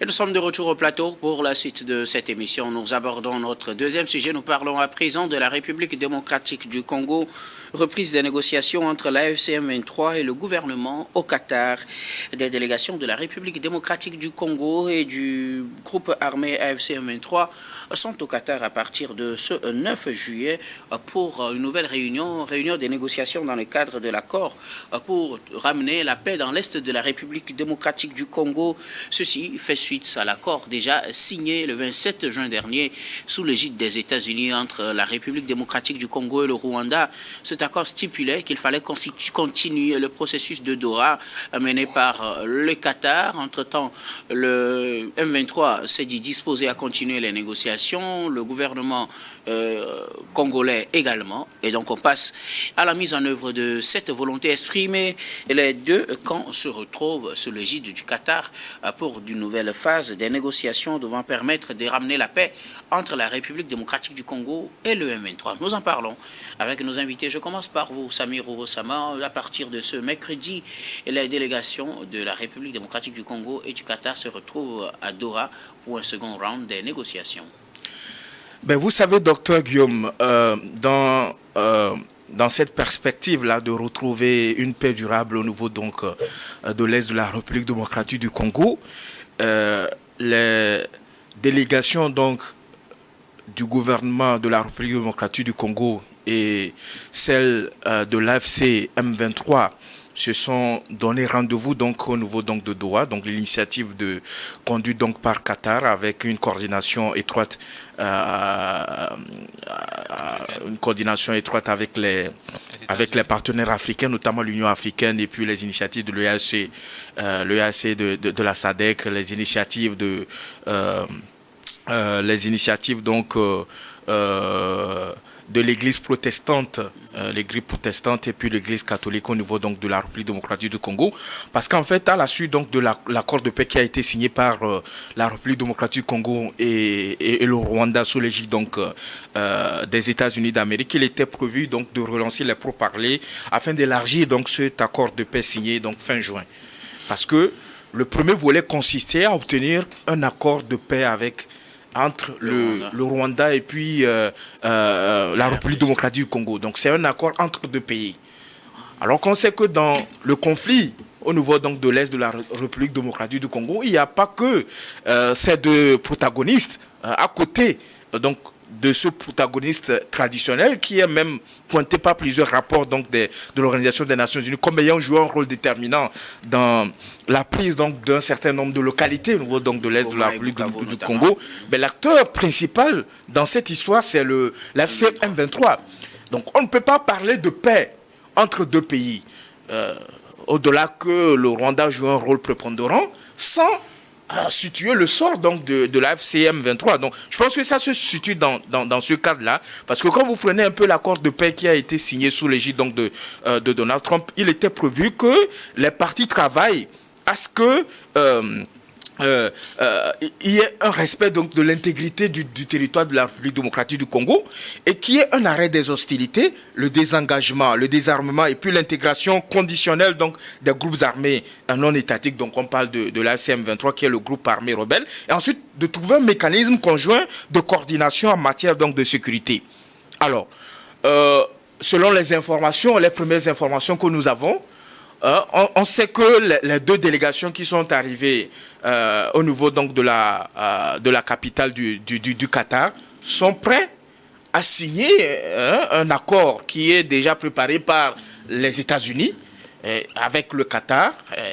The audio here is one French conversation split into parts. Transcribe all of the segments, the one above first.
Et nous sommes de retour au plateau pour la suite de cette émission. Nous abordons notre deuxième sujet. Nous parlons à présent de la République démocratique du Congo. Reprise des négociations entre l'AFC M23 et le gouvernement au Qatar. Des délégations de la République démocratique du Congo et du groupe armé AFC M23 sont au Qatar à partir de ce 9 juillet pour une nouvelle réunion des négociations dans le cadre de l'accord pour ramener la paix dans l'est de la République démocratique du Congo. Ceci fait suite à l'accord déjà signé le 27 juin dernier sous l'égide des États-Unis entre la République démocratique du Congo et le Rwanda. Cet accord stipulait qu'il fallait continuer le processus de Doha mené par le Qatar. Entre-temps, le M23 s'est dit disposé à continuer les négociations, le gouvernement congolais également. Et donc on passe à la mise en œuvre de cette volonté exprimée. Et les deux camps se retrouvent sous l'égide du Qatar pour d'une nouvelle phase des négociations devant permettre de ramener la paix entre la République démocratique du Congo et le M23. Nous en parlons avec nos invités. Je commence par vous, Samir Ourossama. À partir de ce mercredi, les délégations de la République démocratique du Congo et du Qatar se retrouvent à Doha pour un second round des négociations. Ben, vous savez, docteur Guillaume, dans cette perspective-là de retrouver une paix durable au niveau donc, de l'Est de la République démocratique du Congo, les délégations donc, du gouvernement de la République démocratique du Congo et celles de l'AFC M23 se sont donné rendez-vous donc au niveau donc de Doha, donc l'initiative conduite donc par Qatar avec une coordination étroite avec les partenaires africains, notamment l'Union africaine et puis les initiatives de l'EAC, de la SADC, les initiatives donc de l'église protestante, et puis l'église catholique au niveau donc de la République démocratique du Congo, parce qu'en fait à la suite donc de l'accord de paix qui a été signé par la République démocratique du Congo et le Rwanda sous l'égide donc des États-Unis d'Amérique, il était prévu donc de relancer les pourparlers afin d'élargir donc cet accord de paix signé donc fin juin, parce que le premier volet consistait à obtenir un accord de paix entre le Rwanda et puis la République démocratique du Congo. Donc c'est un accord entre deux pays. Alors qu'on sait que dans le conflit au niveau donc de l'Est de la République démocratique du Congo, il n'y a pas que ces deux protagonistes à côté donc de ce protagoniste traditionnel qui est même pointé par plusieurs rapports donc de l'Organisation des Nations Unies comme ayant joué un rôle déterminant dans la prise donc d'un certain nombre de localités au niveau donc de l'Est de la République du Congo. Mais l'acteur principal dans cette histoire, c'est l'AFC M23. Donc on ne peut pas parler de paix entre deux pays, au-delà que le Rwanda joue un rôle prépondérant, sans situer le sort donc de la FCM 23. Donc je pense que ça se situe dans ce cadre-là, parce que quand vous prenez un peu l'accord de paix qui a été signé sous l'égide donc de Donald Trump, il était prévu que les partis travaillent à ce que il y ait un respect donc de l'intégrité du territoire de la République démocratique du Congo et qu'il y ait un arrêt des hostilités, le désengagement, le désarmement et puis l'intégration conditionnelle donc des groupes armés non étatiques. Donc on parle de l'AFC M23 qui est le groupe armé rebelle, et ensuite de trouver un mécanisme conjoint de coordination en matière donc de sécurité. Alors selon les premières informations que nous avons, on sait que les deux délégations qui sont arrivées au niveau donc de la capitale du Qatar sont prêts à signer un accord qui est déjà préparé par les États-Unis avec le Qatar,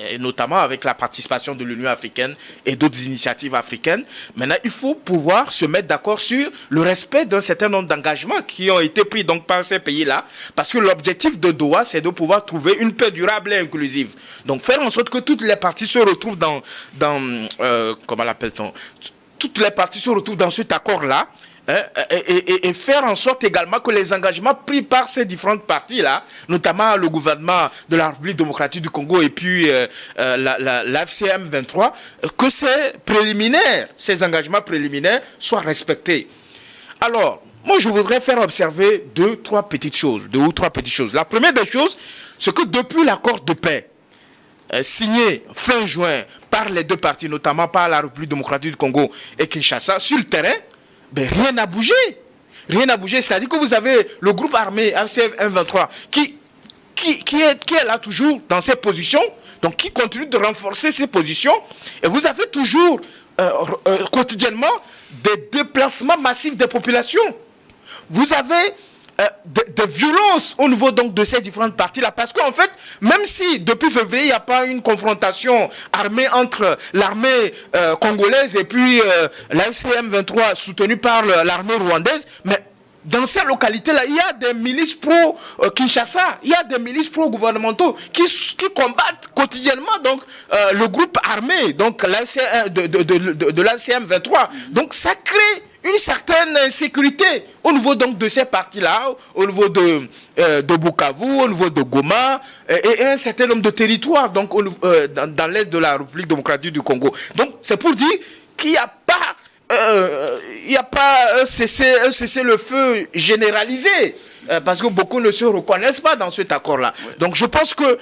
et notamment avec la participation de l'Union africaine et d'autres initiatives africaines. Maintenant, il faut pouvoir se mettre d'accord sur le respect d'un certain nombre d'engagements qui ont été pris donc par ces pays-là, parce que l'objectif de Doha, c'est de pouvoir trouver une paix durable et inclusive. Donc, faire en sorte que toutes les parties se retrouvent comment l'appelle-t-on, toutes les parties se retrouvent dans cet accord-là, et faire en sorte également que les engagements pris par ces différentes parties-là, notamment le gouvernement de la République démocratique du Congo et puis l'AFCM 23, que ces engagements préliminaires soient respectés. Alors, moi je voudrais faire observer deux ou trois petites choses. La première des choses, c'est que depuis l'accord de paix, signé fin juin par les deux parties, notamment par la République démocratique du Congo et Kinshasa, sur le terrain, ben, rien n'a bougé. Rien n'a bougé. C'est-à-dire que vous avez le groupe armé AFC M23 qui est là toujours dans ses positions, donc qui continue de renforcer ses positions. Et vous avez toujours, quotidiennement, des déplacements massifs des populations. Vous avez de violences au niveau donc de ces différentes parties-là. Parce qu'en fait, même si depuis février, il n'y a pas une confrontation armée entre l'armée congolaise et puis la FCM23 soutenue par l'armée rwandaise, mais dans ces localités-là, il y a des milices pro-Kinshasa, il y a des milices pro-gouvernementaux qui combattent quotidiennement donc, le groupe armé donc, de l'AFCM23. Donc ça crée une certaine insécurité au niveau donc de ces parties-là, au niveau de Bukavu, au niveau de Goma, et un certain nombre de territoires donc, dans l'est de la République démocratique du Congo. Donc c'est pour dire qu'il n'y a pas un cessez-le-feu généralisé, parce que beaucoup ne se reconnaissent pas dans cet accord-là. Ouais. Donc je pense que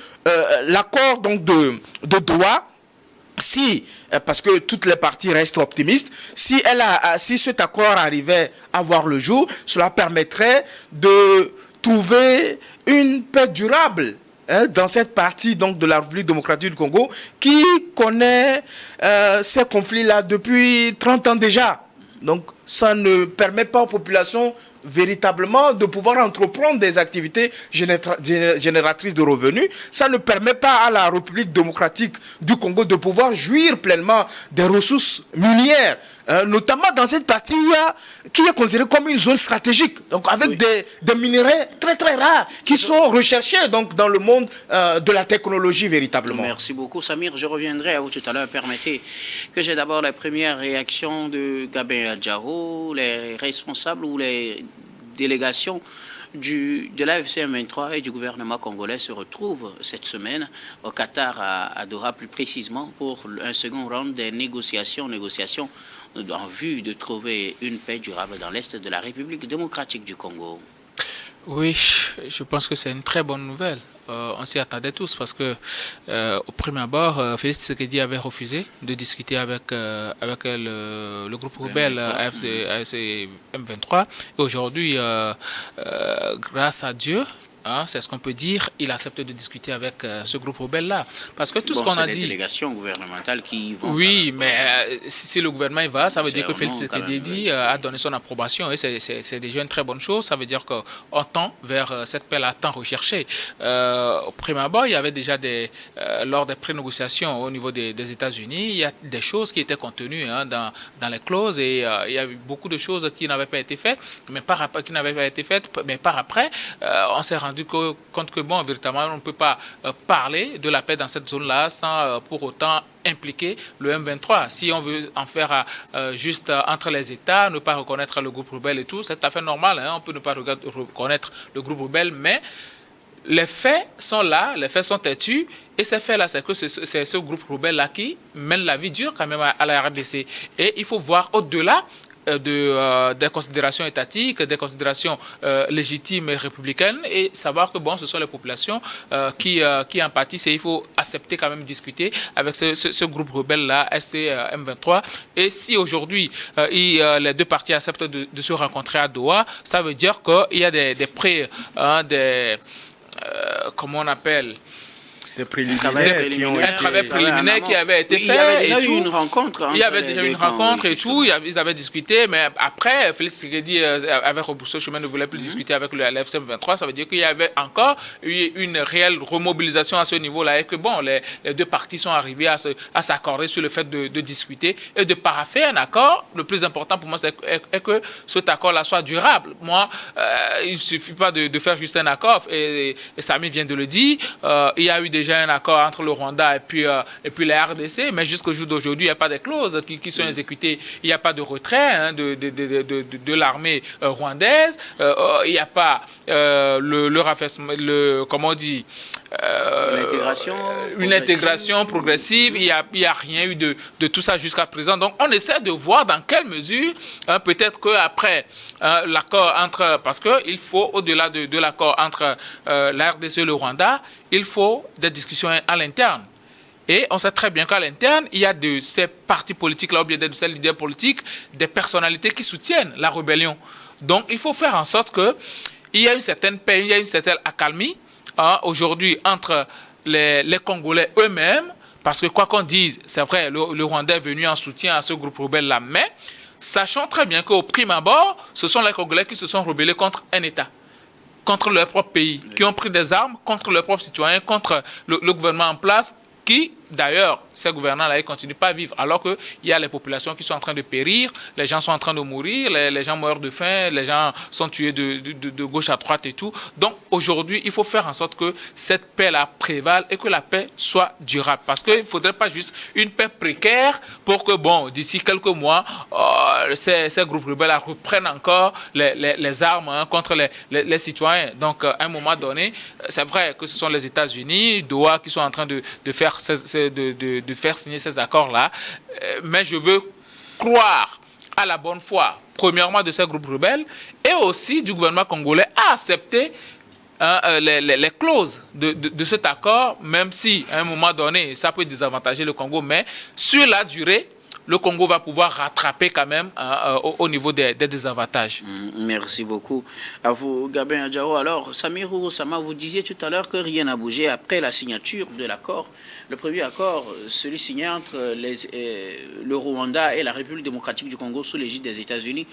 l'accord donc, de Doha, parce que toutes les parties restent optimistes, si cet accord arrivait à voir le jour, cela permettrait de trouver une paix durable dans cette partie donc, de la République démocratique du Congo qui connaît ces conflits-là depuis 30 ans déjà. Donc ça ne permet pas aux populations véritablement de pouvoir entreprendre des activités génératrices de revenus. Ça ne permet pas à la République démocratique du Congo de pouvoir jouir pleinement des ressources minières, notamment dans cette partie qui est considérée comme une zone stratégique, donc avec des minerais très très rares qui sont recherchés donc, dans le monde de la technologie véritablement. Merci beaucoup Samir, je reviendrai à vous tout à l'heure. Permettez que j'ai d'abord la première réaction de Gabin Adjaro, les responsables ou les délégations de l'AFC M23 et du gouvernement congolais se retrouvent cette semaine au Qatar, à Doha plus précisément, pour un second round des négociations en vue de trouver une paix durable dans l'est de la République démocratique du Congo. Oui, je pense que c'est une très bonne nouvelle. On s'y attendait tous parce que au premier abord, Félix Tshisekedi avait refusé de discuter avec le groupe rebelle AFC M23. Et aujourd'hui, grâce à Dieu, c'est ce qu'on peut dire, il accepte de discuter avec ce groupe rebelle-là. Parce que tout ce qu'on a dit... c'est les délégations gouvernementales qui vont... Oui, mais si le gouvernement y va, ça veut dire que Félix Tshisekedi a donné son approbation. Et c'est déjà une très bonne chose. Ça veut dire qu'on tend vers cette paix-là tant recherchée. Au premier abord, il y avait déjà lors des pré-négociations au niveau des États-Unis, il y a des choses qui étaient contenues dans les clauses. Et il y a eu beaucoup de choses qui n'avaient pas été faites, mais par après, on s'est rendu compte que, bon, véritablement, on ne peut pas parler de la paix dans cette zone-là sans pour autant impliquer le M23. Si on veut en faire juste entre les États, ne pas reconnaître le groupe rebelle et tout, c'est tout à fait normal. On peut ne pas reconnaître le groupe rebelle, mais les faits sont là, les faits sont têtus, et ces faits-là, c'est que c'est ce groupe rebelle-là qui mène la vie dure quand même à la RDC. Et il faut voir au-delà des considérations étatiques, des considérations légitimes et républicaines, et savoir que bon, ce sont les populations qui en pâtissent, et il faut accepter quand même discuter avec ce groupe rebelle-là, SCM23. Et si aujourd'hui les deux parties acceptent de se rencontrer à Doha, ça veut dire qu'il y a des comment on appelle, des travaux préliminaires qui avaient été faits. Il y avait déjà eu une rencontre. Il y avait déjà une rencontre et tout. Ils avaient discuté, mais après, Félix Tshisekedi avait rebroussé le chemin, ne voulait plus discuter avec le FCM23. Ça veut dire qu'il y avait encore eu une réelle remobilisation à ce niveau-là et que bon, les deux parties sont arrivées à s'accorder sur le fait de discuter et de paraffer un accord. Le plus important pour moi, c'est que cet accord-là soit durable. Moi, il ne suffit pas de faire juste un accord. Et Samy vient de le dire. Il y a eu déjà un accord entre le Rwanda et puis la RDC, mais jusqu'au jour d'aujourd'hui, il n'y a pas de clauses qui sont exécutées. Il n'y a pas de retrait de l'armée rwandaise. Il n'y a pas le raffaissement, comment on dit, une intégration progressive. Il n'y a rien eu de tout ça jusqu'à présent. Donc, on essaie de voir dans quelle mesure, peut-être qu'après l'accord entre... Parce qu'il faut, au-delà de l'accord entre la RDC et le Rwanda, il faut des discussions à l'interne. Et on sait très bien qu'à l'interne, il y a de ces partis politiques-là, ou bien de ces leaders politiques, des personnalités qui soutiennent la rébellion. Donc, il faut faire en sorte qu'il y ait une certaine paix, il y ait une certaine accalmie aujourd'hui entre les Congolais eux-mêmes, parce que quoi qu'on dise, c'est vrai, le Rwanda est venu en soutien à ce groupe rebelle-là, mais sachant très bien qu'au prime abord, ce sont les Congolais qui se sont rebellés contre un État, contre leur propre pays, qui ont pris des armes contre leurs propres citoyens, contre le gouvernement en place, qui, d'ailleurs, ces gouvernants-là, ils ne continuent pas à vivre, alors qu'il y a les populations qui sont en train de périr, les gens sont en train de mourir, les gens meurent de faim, les gens sont tués de gauche à droite et tout. Donc, aujourd'hui, il faut faire en sorte que cette paix-là prévale et que la paix soit durable. Parce qu'il ne faudrait pas juste une paix précaire pour que, bon, d'ici quelques mois, ces groupes rebelles reprennent encore les armes contre les citoyens. Donc, à un moment donné, c'est vrai que ce sont les États-Unis, Doha, qui sont en train de faire signer ces accords-là, mais je veux croire à la bonne foi, premièrement, de ces groupes rebelles et aussi du gouvernement congolais à accepter les clauses de cet accord, même si, à un moment donné, ça peut désavantager le Congo, mais sur la durée, le Congo va pouvoir rattraper quand même au niveau des désavantages. Merci beaucoup. À vous, Gabin Adjao. Alors, Samirou Oussama, vous disiez tout à l'heure que rien n'a bougé après la signature de l'accord. Le premier accord, celui signé entre le Rwanda et la République démocratique du Congo sous l'égide des États-Unis,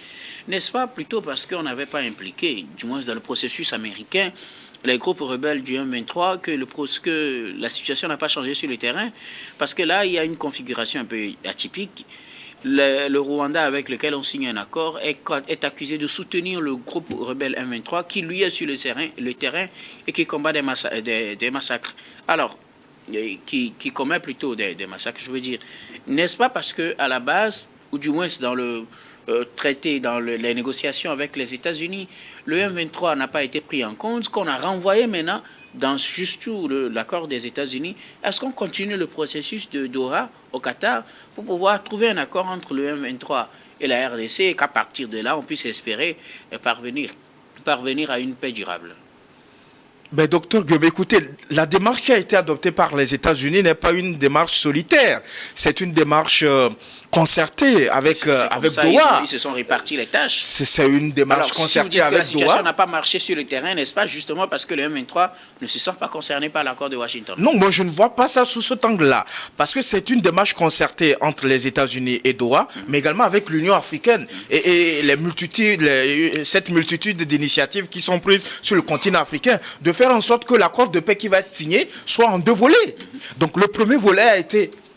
n'est-ce pas plutôt parce qu'on n'avait pas impliqué, du moins dans le processus américain, les groupes rebelles du M23, que la situation n'a pas changé sur le terrain? Parce que là, il y a une configuration un peu atypique. Le Rwanda, avec lequel on signe un accord, est accusé de soutenir le groupe rebelle M23 qui, lui, est sur le terrain et qui combat des massacres. Alors, qui commet plutôt des massacres, je veux dire. N'est-ce pas parce qu'à la base, ou du moins dans le traité, dans les négociations avec les États-Unis, le M23 n'a pas été pris en compte, qu'on a renvoyé maintenant dans surtout l'accord des États-Unis? Est-ce qu'on continue le processus de Doha au Qatar pour pouvoir trouver un accord entre le M23 et la RDC et qu'à partir de là, on puisse espérer parvenir à une paix durable? Ben, docteur Guebe, écoutez, la démarche qui a été adoptée par les États-Unis n'est pas une démarche solitaire. C'est une démarche concertée avec Doha. Ils se sont répartis les tâches. C'est une démarche concertée avec Doha. La situation n'a pas marché sur le terrain, n'est-ce pas, justement parce que le M23 ne se sent pas concerné par l'accord de Washington? Non, moi je ne vois pas ça sous cet angle-là. Parce que c'est une démarche concertée entre les États-Unis et Doha, mais également avec l'Union africaine et cette multitude d'initiatives qui sont prises sur le continent africain, de faire en sorte que l'accord de paix qui va être signé soit en deux volets. Donc le premier volet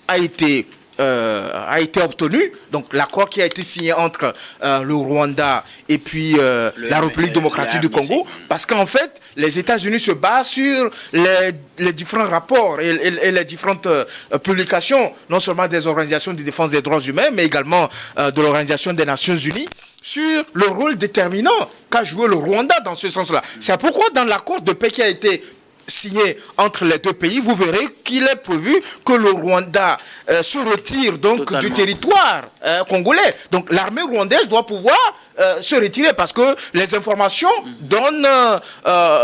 a été obtenu, donc l'accord qui a été signé entre le Rwanda et puis la République démocratique du Congo, parce qu'en fait, les États-Unis se basent sur les différents rapports et les différentes publications, non seulement des organisations de défense des droits humains, mais également de l'Organisation des Nations Unies, sur le rôle déterminant qu'a joué le Rwanda dans ce sens-là. C'est pourquoi dans l'accord de paix qui a été signé entre les deux pays, vous verrez qu'il est prévu que le Rwanda se retire donc du territoire congolais. Donc l'armée rwandaise doit pouvoir se retirer parce que les informations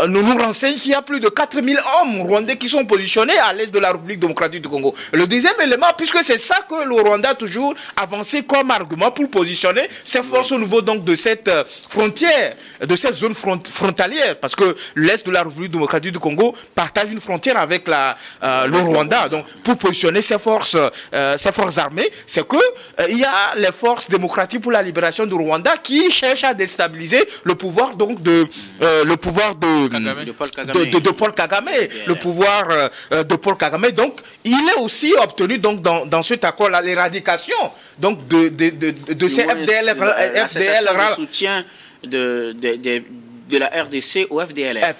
nous renseignent qu'il y a plus de 4000 hommes rwandais qui sont positionnés à l'est de la République démocratique du Congo. Le deuxième élément, puisque c'est ça que le Rwanda a toujours avancé comme argument pour positionner ses forces au niveau donc de cette frontière, de cette zone frontalière, parce que l'est de la République démocratique du Congo partage une frontière avec le Rwanda. Donc pour positionner ses forces armées, c'est que il y a les forces démocratiques pour la libération du Rwanda qui cherchent à déstabiliser le pouvoir donc de Paul Kagame, le pouvoir de Paul Kagame. Donc il est aussi obtenu donc dans cet accord-là l'éradication donc de ces FDL le soutien de la RDC au FDLR.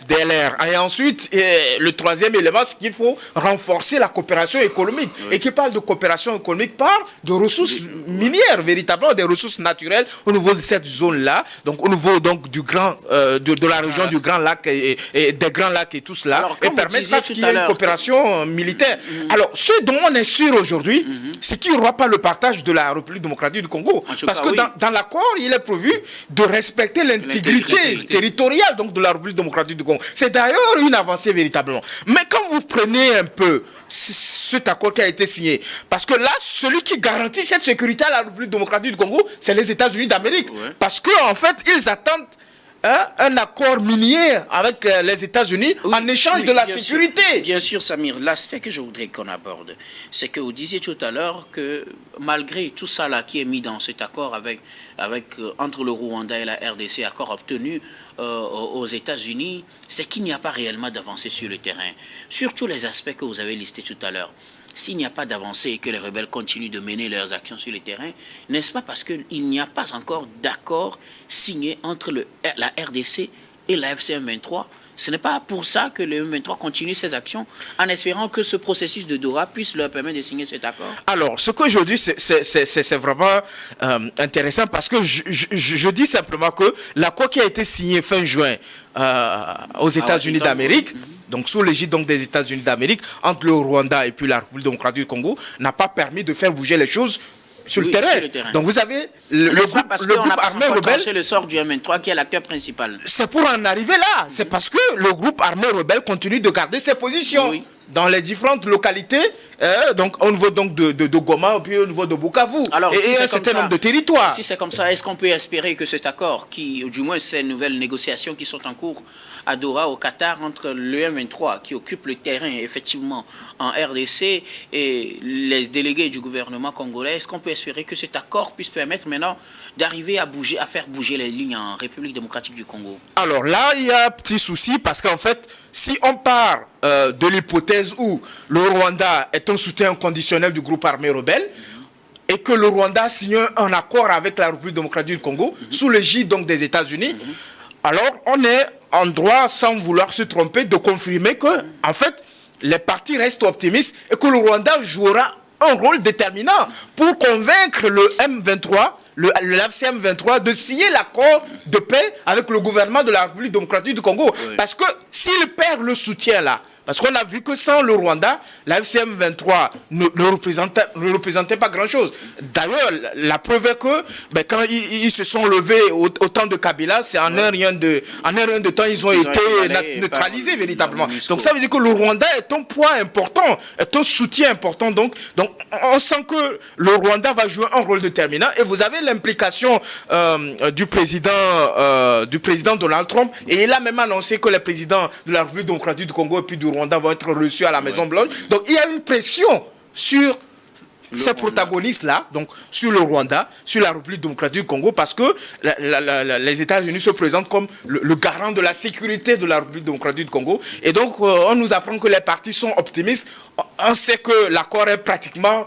Et ensuite, le troisième élément, c'est qu'il faut renforcer la coopération économique. Oui. Et qui parle de coopération économique parle de ressources minières, véritablement des ressources naturelles au niveau de cette zone-là, donc au niveau donc du grand, de la région du Grand Lac et des Grands Lacs et tout cela, alors, et permettre à ce qu'il y ait une coopération militaire. Alors, ce dont on est sûr aujourd'hui, c'est qu'il n'y aura pas le partage de la République démocratique du Congo. Parce que dans l'accord, il est prévu de respecter l'intégrité territoriale territoriale donc, de la République démocratique du Congo. C'est d'ailleurs une avancée véritablement. Mais quand vous prenez un peu cet accord qui a été signé, parce que là, celui qui garantit cette sécurité à la République démocratique du Congo, c'est les États-Unis d'Amérique. Ouais. Parce qu'en fait, ils attendent un accord minier avec les États-Unis en échange de la sécurité. Bien sûr, Samir, l'aspect que je voudrais qu'on aborde, c'est que vous disiez tout à l'heure que malgré tout ça là qui est mis dans cet accord entre le Rwanda et la RDC, accord obtenu aux États-Unis, c'est qu'il n'y a pas réellement d'avancée sur le terrain. Sur tous les aspects que vous avez listés tout à l'heure, s'il n'y a pas d'avancée et que les rebelles continuent de mener leurs actions sur le terrain, n'est-ce pas parce qu'il n'y a pas encore d'accord signé entre la RDC et la FCM23? Ce n'est pas pour ça que le M23 continue ses actions en espérant que ce processus de Doha puisse leur permettre de signer cet accord? Alors, ce que je dis, c'est vraiment intéressant parce que je dis simplement que l'accord qui a été signé fin juin aux États-Unis d'Amérique, donc sous l'égide des États-Unis d'Amérique, entre le Rwanda et puis la République démocratique du Congo, n'a pas permis de faire bouger les choses sur le terrain. Donc vous avez le groupe armé rebelle. C'est le sort du M23 qui est l'acteur principal. C'est pour en arriver là. C'est parce que le groupe armé rebelle continue de garder ses positions dans les différentes localités, donc au niveau de Goma, puis au niveau de Bukavu, alors, et un certain nombre de territoires. Si c'est comme ça, est-ce qu'on peut espérer que cet accord, du moins ces nouvelles négociations qui sont en cours à Doha, au Qatar, entre le M23 qui occupe le terrain effectivement en RDC et les délégués du gouvernement congolais, est-ce qu'on peut espérer que cet accord puisse permettre maintenant d'arriver à faire bouger les lignes en République démocratique du Congo? Alors là, il y a un petit souci parce qu'en fait, si on part de l'hypothèse où le Rwanda est un soutien conditionnel du groupe armé rebelle, et que le Rwanda a signé un accord avec la République démocratique du Congo, sous l'égide donc des États-Unis, alors on est en droit, sans vouloir se tromper, de confirmer que, en fait, les partis restent optimistes et que le Rwanda jouera un rôle déterminant pour convaincre le M23, le FCM23, de signer l'accord de paix avec le gouvernement de la République démocratique du Congo. Oui. Parce que s'il perd le soutien là, parce qu'on a vu que sans le Rwanda, la FCM23 ne représentait pas grand-chose. D'ailleurs, la preuve est que quand ils se sont levés au temps de Kabila, c'est en un rien de temps, ils ont été neutralisés véritablement. Donc ça veut dire que le Rwanda est un poids important, est un soutien important. Donc on sent que le Rwanda va jouer un rôle déterminant. Et vous avez l'implication du président Donald Trump. Et il a même annoncé que les présidents de la République démocratique du Congo et puis du Rwanda vont être reçus à la Maison Blanche. Donc il y a une pression sur ces protagonistes-là, donc sur le Rwanda, sur la République démocratique du Congo, parce que les États-Unis se présentent comme le garant de la sécurité de la République démocratique du Congo. Et donc on nous apprend que les partis sont optimistes. On sait que l'accord est pratiquement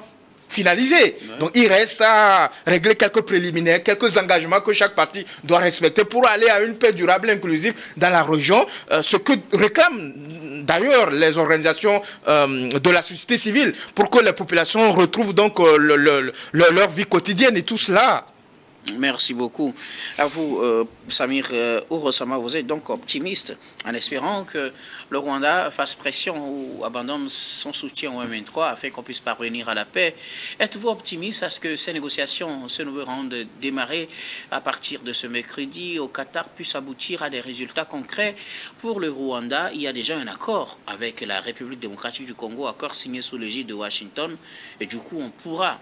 finalisé. Donc il reste à régler quelques préliminaires, quelques engagements que chaque parti doit respecter pour aller à une paix durable et inclusive dans la région, ce que réclament d'ailleurs les organisations de la société civile, pour que les populations retrouvent donc leur vie quotidienne et tout cela. Merci beaucoup. À vous, Samir Ourossama, vous êtes donc optimiste en espérant que le Rwanda fasse pression ou abandonne son soutien au M23 afin qu'on puisse parvenir à la paix. Êtes-vous optimiste à ce que ces négociations, ce nouveau round démarré à partir de ce mercredi au Qatar, puissent aboutir à des résultats concrets pour le Rwanda? Il y a déjà un accord avec la République démocratique du Congo, accord signé sous l'égide de Washington, et du coup on pourra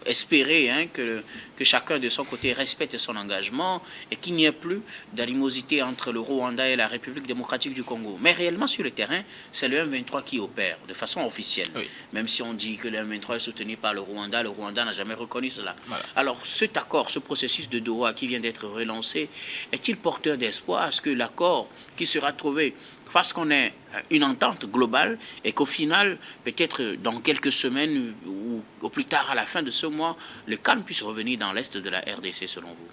espérer que chacun de son côté respecte son engagement et qu'il n'y ait plus d'animosité entre le Rwanda et la République démocratique du Congo. Mais réellement sur le terrain, c'est le M23 qui opère de façon officielle. Oui. Même si on dit que le M23 est soutenu par le Rwanda n'a jamais reconnu cela. Voilà. Alors cet accord, ce processus de Doha qui vient d'être relancé, est-il porteur d'espoir à ce que l'accord qui sera trouvé fasse qu'on ait une entente globale et qu'au final, peut-être dans quelques semaines ou au plus tard à la fin de ce mois, le calme puisse revenir dans l'est de la RDC selon vous?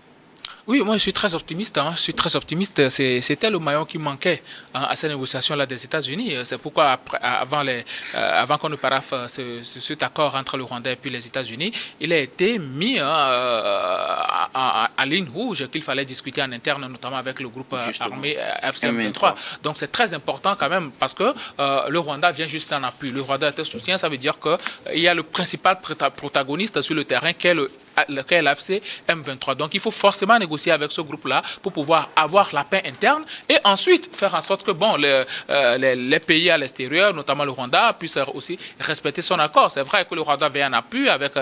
Oui, moi je suis très optimiste. Je suis très optimiste. C'était le maillon qui manquait à ces négociations-là des États-Unis. C'est pourquoi avant qu'on ne paraffe cet accord entre le Rwanda et puis les États-Unis, il a été mis en ligne rouge qu'il fallait discuter en interne, notamment avec le groupe armé FCM23. Donc c'est très important quand même parce que le Rwanda vient juste en appui. Le Rwanda est un soutien, ça veut dire qu'il y a le principal protagoniste sur le terrain qui est le l'AFC M23. Donc il faut forcément négocier avec ce groupe-là pour pouvoir avoir la paix interne et ensuite faire en sorte que les pays à l'extérieur, notamment le Rwanda, puissent aussi respecter son accord. C'est vrai que le Rwanda vient en appui avec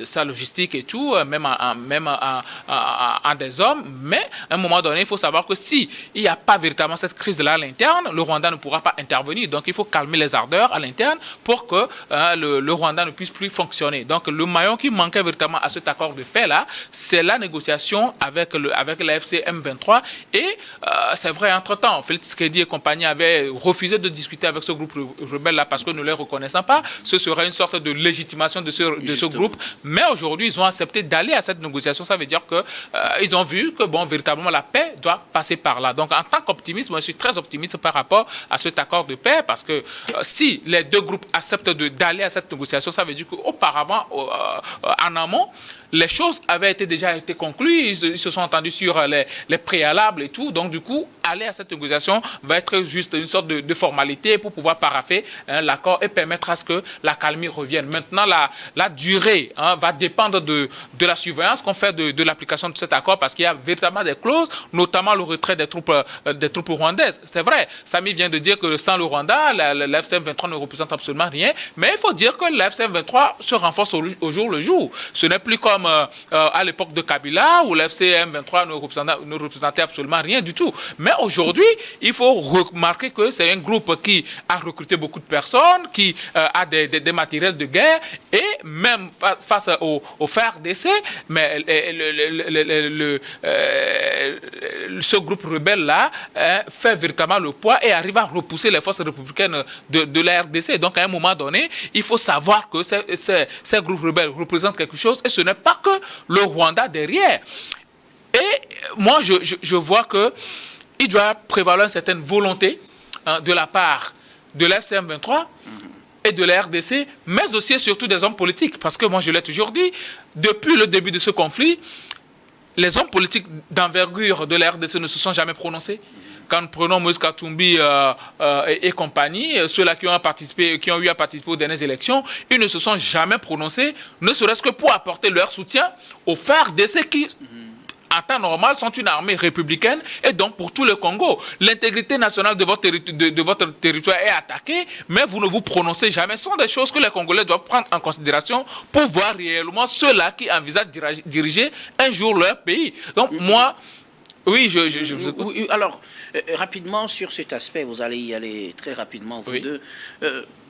sa logistique et tout, même en des hommes, mais à un moment donné, il faut savoir que si il n'y a pas véritablement cette crise-là à l'interne, le Rwanda ne pourra pas intervenir. Donc il faut calmer les ardeurs à l'interne pour que le Rwanda ne puisse plus fonctionner. Donc le maillon qui manquait véritablement à cet accord de paix-là, c'est la négociation avec l'AFC M23. Et c'est vrai, entre-temps, Félix Tshisekedi et compagnie avaient refusé de discuter avec ce groupe rebelle-là parce que ne les reconnaissant pas, ce serait une sorte de légitimation de ce groupe. Mais aujourd'hui, ils ont accepté d'aller à cette négociation. Ça veut dire qu'ils ont vu que, véritablement, la paix doit passer par là. Donc, en tant qu'optimiste, moi, je suis très optimiste par rapport à cet accord de paix parce que si les deux groupes acceptent d'aller à cette négociation, ça veut dire qu'auparavant, en amont, les choses avaient déjà été conclues, ils se sont entendus sur les préalables et tout. Donc, du coup, aller à cette négociation va être juste une sorte de formalité pour pouvoir parapher l'accord et permettre à ce que la calmie revienne. Maintenant, la durée va dépendre de la surveillance qu'on fait de l'application de cet accord parce qu'il y a véritablement des clauses, notamment le retrait des troupes rwandaises. C'est vrai, Samy vient de dire que sans le Rwanda, l'AFC M23 ne représente absolument rien, mais il faut dire que l'AFC M23 se renforce au jour le jour. Ce n'est plus comme à l'époque de Kabila où l'AFC M23 ne représentait absolument rien du tout. Mais aujourd'hui, il faut remarquer que c'est un groupe qui a recruté beaucoup de personnes, qui a des matériels de guerre et même face au FARDC, mais ce groupe rebelle-là fait véritablement le poids et arrive à repousser les forces républicaines de la RDC. Donc à un moment donné, il faut savoir que ces groupes rebelles représentent quelque chose et ce n'est pas que le Rwanda derrière. Et moi, je vois qu'il doit prévaloir une certaine volonté de la part de l'AFC M23 et de la RDC, mais aussi et surtout des hommes politiques. Parce que moi, je l'ai toujours dit, depuis le début de ce conflit, les hommes politiques d'envergure de la RDC ne se sont jamais prononcés. Quand nous prenons Moïse Katumbi et compagnie, ceux-là qui ont eu à participer aux dernières élections, ils ne se sont jamais prononcés, ne serait-ce que pour apporter leur soutien aux FARDC qui, en temps normal, sont une armée républicaine et donc pour tout le Congo. L'intégrité nationale de votre territoire est attaquée, mais vous ne vous prononcez jamais. Ce sont des choses que les Congolais doivent prendre en considération pour voir réellement ceux-là qui envisagent diriger un jour leur pays. Donc moi... Oui, je vous écoute. Alors, rapidement sur cet aspect, vous allez y aller très rapidement, vous deux.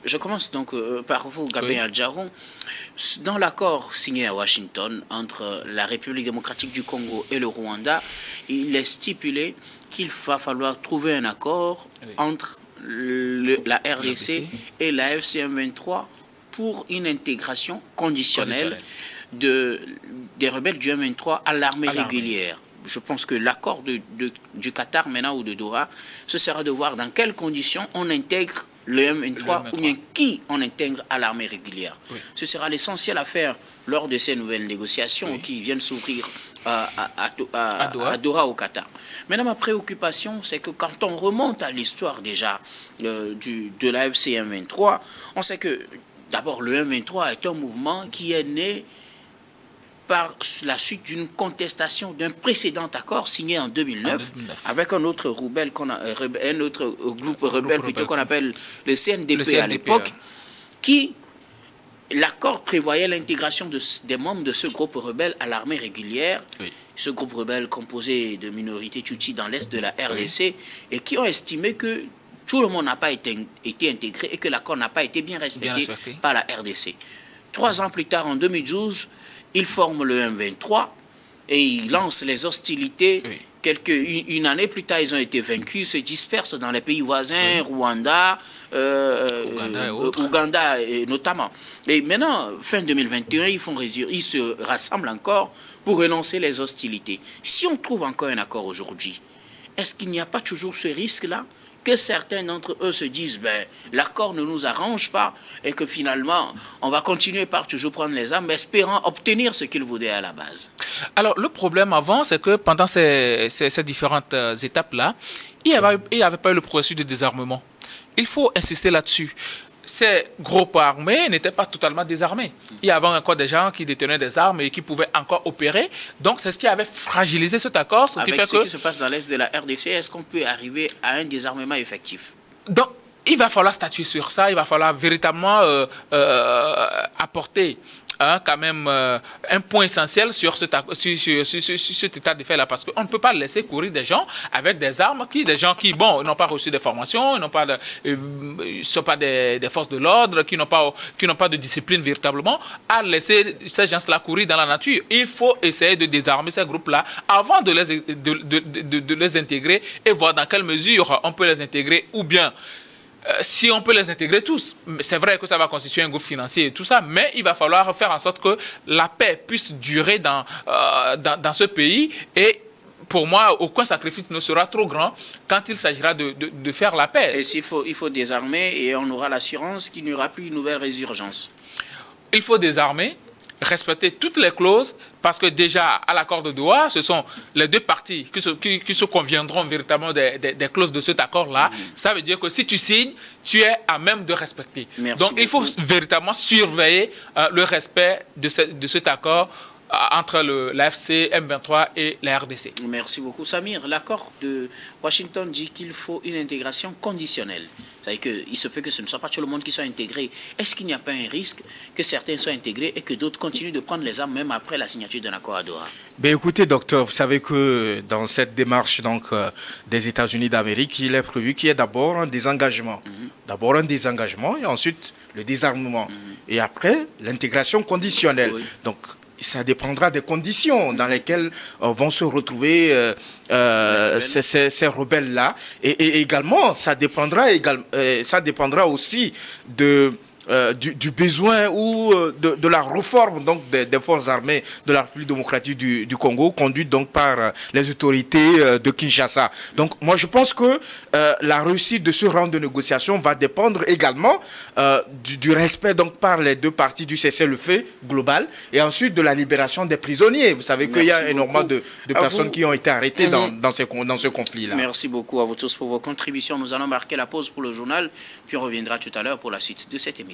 Je commence donc par vous, Gabin Adjaron. Dans l'accord signé à Washington entre la République démocratique du Congo et le Rwanda, il est stipulé qu'il va falloir trouver un accord entre la RDC et la FCM23 pour une intégration conditionnelle des rebelles du M23 à l'armée régulière. Je pense que l'accord du Qatar maintenant ou de Doha, ce sera de voir dans quelles conditions on intègre le M23 ou bien qui on intègre à l'armée régulière. Ce sera l'essentiel à faire lors de ces nouvelles négociations qui viennent s'ouvrir à Doha au Qatar. Maintenant, ma préoccupation, c'est que quand on remonte à l'histoire déjà de la FCM23, on sait que d'abord le M23 est un mouvement qui est né par la suite d'une contestation d'un précédent accord signé en 2009 avec un autre groupe rebelle plutôt qu'on appelle le CNDP à l'époque, qui l'accord prévoyait l'intégration des membres de ce groupe rebelle à l'armée régulière. Ce groupe rebelle composé de minorités tutsis dans l'est de la RDC et qui ont estimé que tout le monde n'a pas été intégré et que l'accord n'a pas été bien respecté par la RDC. 3 ans plus tard, en 2012, ils forment le M23 et ils lancent les hostilités. Une année plus tard, ils ont été vaincus, se dispersent dans les pays voisins, Rwanda, Ouganda notamment. Et maintenant, fin 2021, ils se rassemblent encore pour relancer les hostilités. Si on trouve encore un accord aujourd'hui, est-ce qu'il n'y a pas toujours ce risque-là que certains d'entre eux se disent l'accord ne nous arrange pas et que finalement on va continuer par toujours prendre les armes espérant obtenir ce qu'ils voulaient à la base. Alors le problème avant, c'est que pendant ces différentes étapes-là, il n'y avait pas eu le processus de désarmement. Il faut insister là-dessus. ces groupes armés n'étaient pas totalement désarmés. Il y avait encore des gens qui détenaient des armes et qui pouvaient encore opérer. Donc, c'est ce qui avait fragilisé cet accord. Avec ce qui se passe dans l'est de la RDC, est-ce qu'on peut arriver à un désarmement effectif? Donc, il va falloir statuer sur ça. Il va falloir véritablement apporter quand même un point essentiel sur cet état de fait-là, parce qu'on ne peut pas laisser courir des gens avec des armes, des gens qui, bon, n'ont pas reçu des formations, ne sont pas des forces de l'ordre, qui n'ont pas de discipline véritablement, à laisser ces gens-là courir dans la nature. Il faut essayer de désarmer ces groupes-là avant de les intégrer et voir dans quelle mesure on peut les intégrer, ou bien si on peut les intégrer tous. C'est vrai que ça va constituer un groupe financier et tout ça, mais il va falloir faire en sorte que la paix puisse durer dans ce pays. Et pour moi, aucun sacrifice ne sera trop grand quand il s'agira de faire la paix. Et il faut désarmer et on aura l'assurance qu'il n'y aura plus une nouvelle résurgence. Il faut désarmer, respecter toutes les clauses, parce que déjà, à l'accord de Doha, ce sont les deux parties qui se conviendront véritablement des clauses de cet accord-là. Ça veut dire que si tu signes, tu es à même de respecter. Donc, il faut véritablement surveiller le respect de cet accord entre l'AFC, M23 et la RDC. Merci beaucoup. Samir, l'accord de Washington dit qu'il faut une intégration conditionnelle. C'est-à-dire qu'il se peut que ce ne soit pas tout le monde qui soit intégré. Est-ce qu'il n'y a pas un risque que certains soient intégrés et que d'autres continuent de prendre les armes même après la signature d'un accord à Doha? Ben écoutez, docteur, vous savez que dans cette démarche des États-Unis d'Amérique, il est prévu qu'il y ait d'abord un désengagement. D'abord un désengagement et ensuite le désarmement. Et après, l'intégration conditionnelle. Oui. Donc, ça dépendra des conditions dans lesquelles vont se retrouver ces rebelles-là. Et également, ça dépendra aussi du besoin ou de la réforme donc des forces armées de la République démocratique du Congo, conduite donc par les autorités de Kinshasa. Donc moi je pense que la réussite de ce round de négociation va dépendre également du respect donc par les deux parties du cessez-le-feu global et ensuite de la libération des prisonniers. Vous savez qu'il y a énormément de personnes qui ont été arrêtées dans ce conflit-là. Merci beaucoup à vous tous pour vos contributions. Nous allons marquer la pause pour le journal, puis on reviendra tout à l'heure pour la suite de cette émission.